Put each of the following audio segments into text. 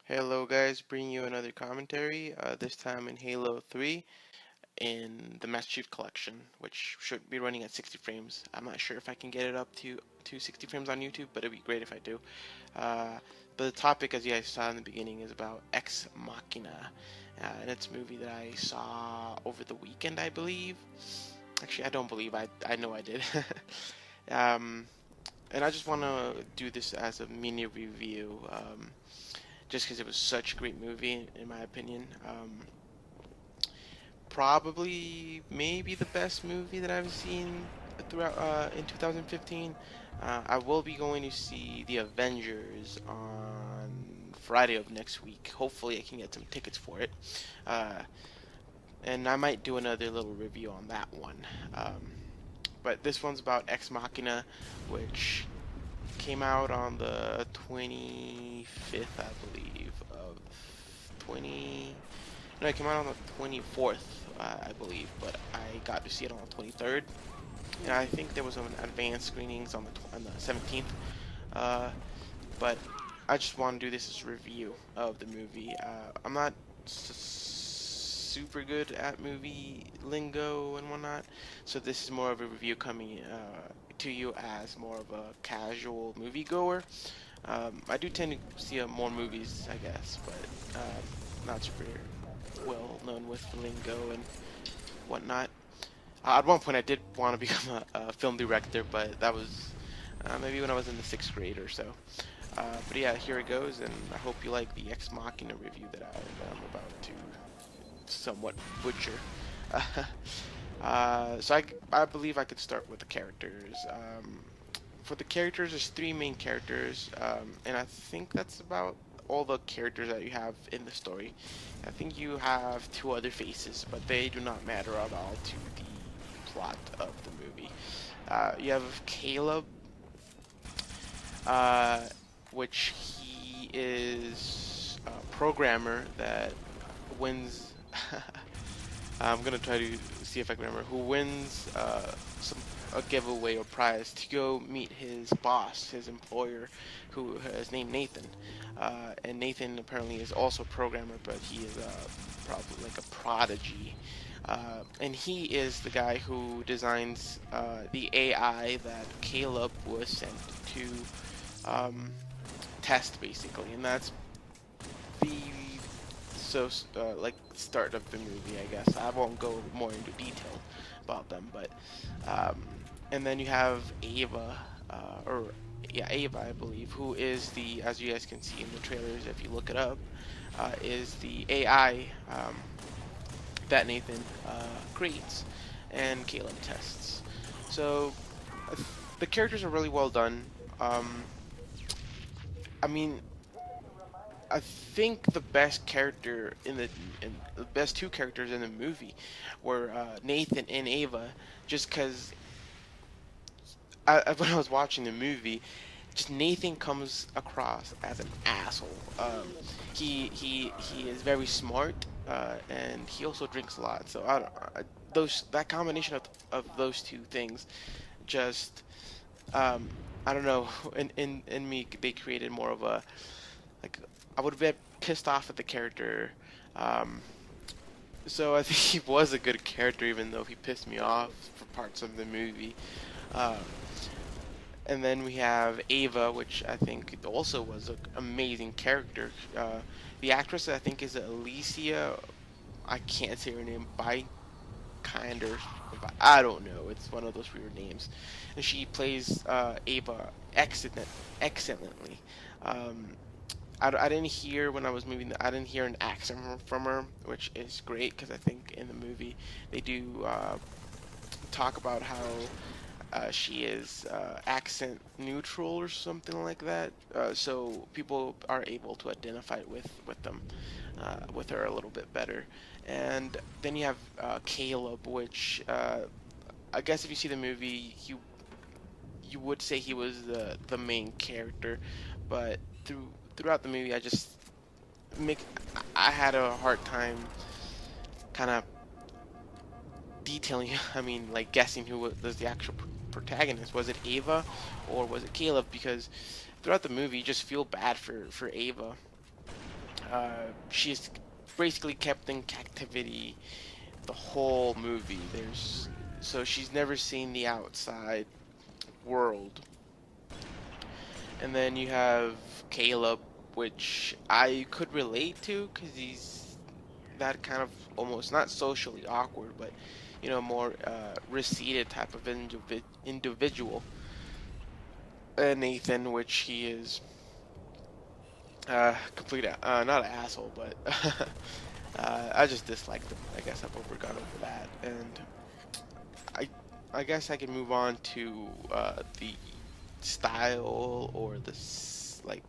Hello guys, bringing you another commentary, this time in Halo 3 in the Master Chief Collection, which should be running at 60 frames. I'm not sure if I can get it up to 60 frames on YouTube, but it'd be great if I do. Uh, but the topic, as you guys saw in the beginning, is about Ex Machina, and it's a movie that I saw over the weekend, I believe. Actually, I don't believe, I know I did. um, and I just want to do this as a mini review. Just because it was such a great movie, in my opinion. Probably, maybe the best movie that I've seen throughout in 2015. I will be going to see The Avengers on Friday of next week. Hopefully, I can get some tickets for it, uh, and I might do another little review on that one. But this one's about Ex Machina, which came out on the 25th, I believe, of 20. No, it came out on the 24th, I believe, but I got to see it on the 23rd. And I think there was some advanced screenings on the 17th. Uh, but I just want to do this as a review of the movie. I'm not super good at movie lingo and whatnot, so this is more of a review coming to you as more of a casual moviegoer. I do tend to see more movies, I guess, but not super well known with lingo and whatnot. At one point, I did want to become a film director, but that was maybe when I was in the 6th grade or so. But yeah, here it goes, and I hope you like the Ex Machina review that I'm about to somewhat butcher. So I believe I could start with the characters. For the characters, there's three main characters, and I think that's about all the characters that you have in the story. I think you have two other faces, but they do not matter at all to the plot of the movie. You have Caleb, uh, which he is a programmer that wins. I'm gonna try to see if I can remember who wins a giveaway or prize to go meet his boss, his employer, who is named Nathan. And Nathan apparently is also a programmer, but he is probably like a prodigy. And he is the guy who designs the AI that Caleb was sent to test, basically, and that's the like start of the movie, I guess. I won't go more into detail about them, but and then you have Ava, or yeah, Ava, I believe, who is the, as you guys can see in the trailers if you look it up, is the AI that Nathan creates and Caleb tests. So the characters are really well done. I mean, I think the best character in the best two characters in the movie were Nathan and Ava, just because when I was watching the movie, just Nathan comes across as an asshole. He is very smart, and he also drinks a lot. So those that combination of those two things just I don't know. In me, they created more of a, like, I would be pissed off at the character. Um, so I think he was a good character, even though he pissed me off for parts of the movie. Um, and then we have Ava, which I think also was an amazing character. The actress, I think, is Alicia. I can't say her name. By Kinder. I don't know. It's one of those weird names. And she plays Ava excellently. Um, I didn't hear when I was moving. I didn't hear an accent from her, which is great because I think in the movie they do talk about how she is accent neutral or something like that. So people are able to identify with them, with her a little bit better. And then you have Caleb, which I guess if you see the movie, you would say he was the main character, but throughout the movie, make I had a hard time kind of detailing. I mean, like guessing who was the actual protagonist. Was it Ava or was it Caleb? Because throughout the movie, you just feel bad for Ava. She's basically kept in captivity the whole movie. There's so she's never seen the outside world. And then you have Caleb, which I could relate to because he's that kind of almost not socially awkward, but more receded type of individual. Nathan, which he is complete not an asshole, but I just disliked him. I guess I've got over that, and I I guess I can move on to the style or like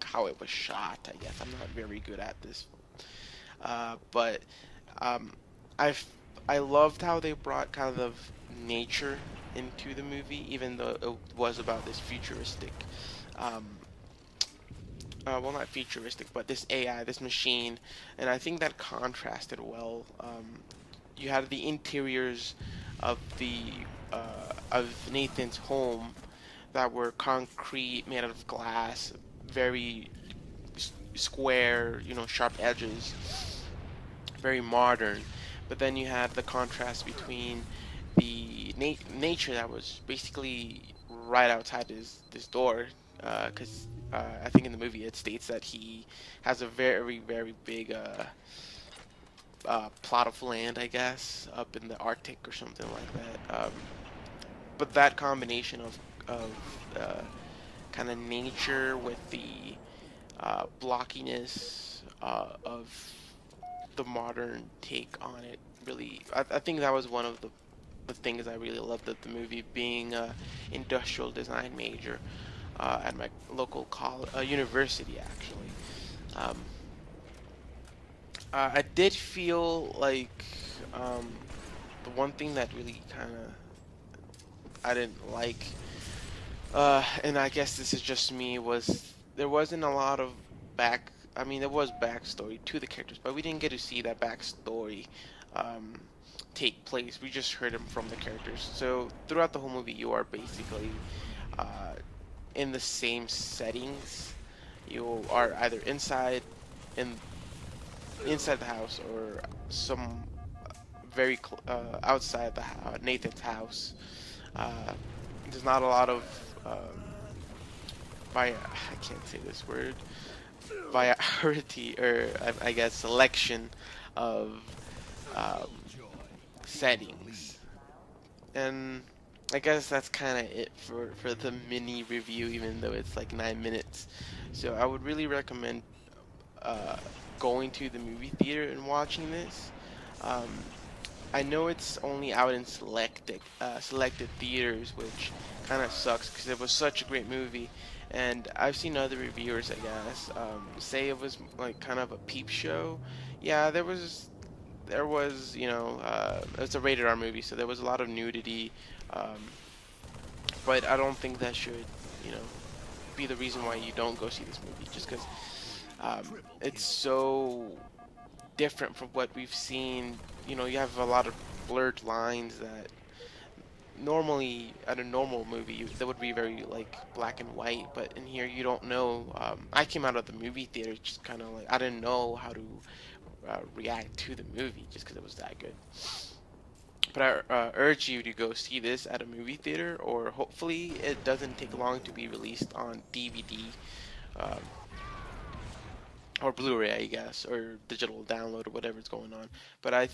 how it was shot. I guess I'm not very good at this, but um, I've I loved how they brought kind of nature into the movie, even though it was about this futuristic, um, well, not futuristic, but this AI, this machine, and I think that contrasted well. You had the interiors of the of Nathan's home that were concrete, made out of glass, very square, sharp edges, very modern. But then you had the contrast between the nature that was basically right outside this door, because I think in the movie it states that he has a very very big plot of land, I guess, up in the Arctic or something like that. But that combination of kind of nature with the blockiness of the modern take on it, really, I think that was one of the things I really loved of the movie, being a industrial design major at my local college, university actually. Um, I did feel like the one thing that really kind of I didn't like, and I guess this is just me, was there wasn't a lot of back. I mean, there was backstory to the characters, but we didn't get to see that backstory um, take place. We just heard them from the characters. So throughout the whole movie, you are basically uh, in the same settings. You are either in inside the house or some very outside Nathan's house. Uh, there's not a lot of I can't say this word, variety, or I guess selection of um, settings. And I guess that's kind of it for the mini review, even though it's like 9 minutes. So I would really recommend uh, going to the movie theater and watching this. Um, I know it's only out in selected theaters, which kind of sucks because it was such a great movie. And I've seen other reviewers, I guess, say it was like kind of a peep show. Yeah, there was it's a rated R movie, so there was a lot of nudity. Um, but I don't think that should you know be the reason why you don't go see this movie, just because it's so different from what we've seen. You have a lot of blurred lines that normally at a normal movie that would be very like black and white, but in here you don't know. I came out of the movie theater just kind of like I didn't know how to react to the movie just because it was that good. But I urge you to go see this at a movie theater, or hopefully it doesn't take long to be released on DVD. Um, or Blu-ray, I guess, or digital download or whatever's going on. But I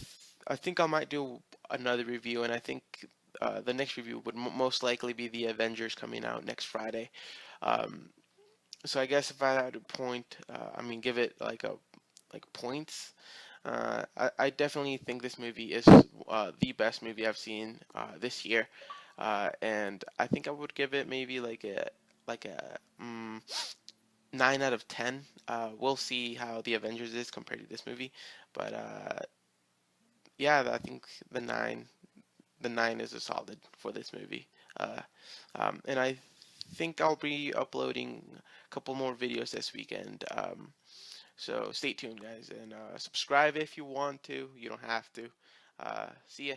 think I might do another review, and I think the next review would most likely be the Avengers coming out next Friday. Um, so I guess if I had to point, I mean, give it like points. I definitely think this movie is the best movie I've seen this year, and I think I would give it maybe like a 9 out of 10. We'll see how the Avengers is compared to this movie, but yeah, I think the nine is a solid for this movie. Uh, and I think I'll be uploading a couple more videos this weekend. So stay tuned, guys, and subscribe if you want to. You don't have to. See ya.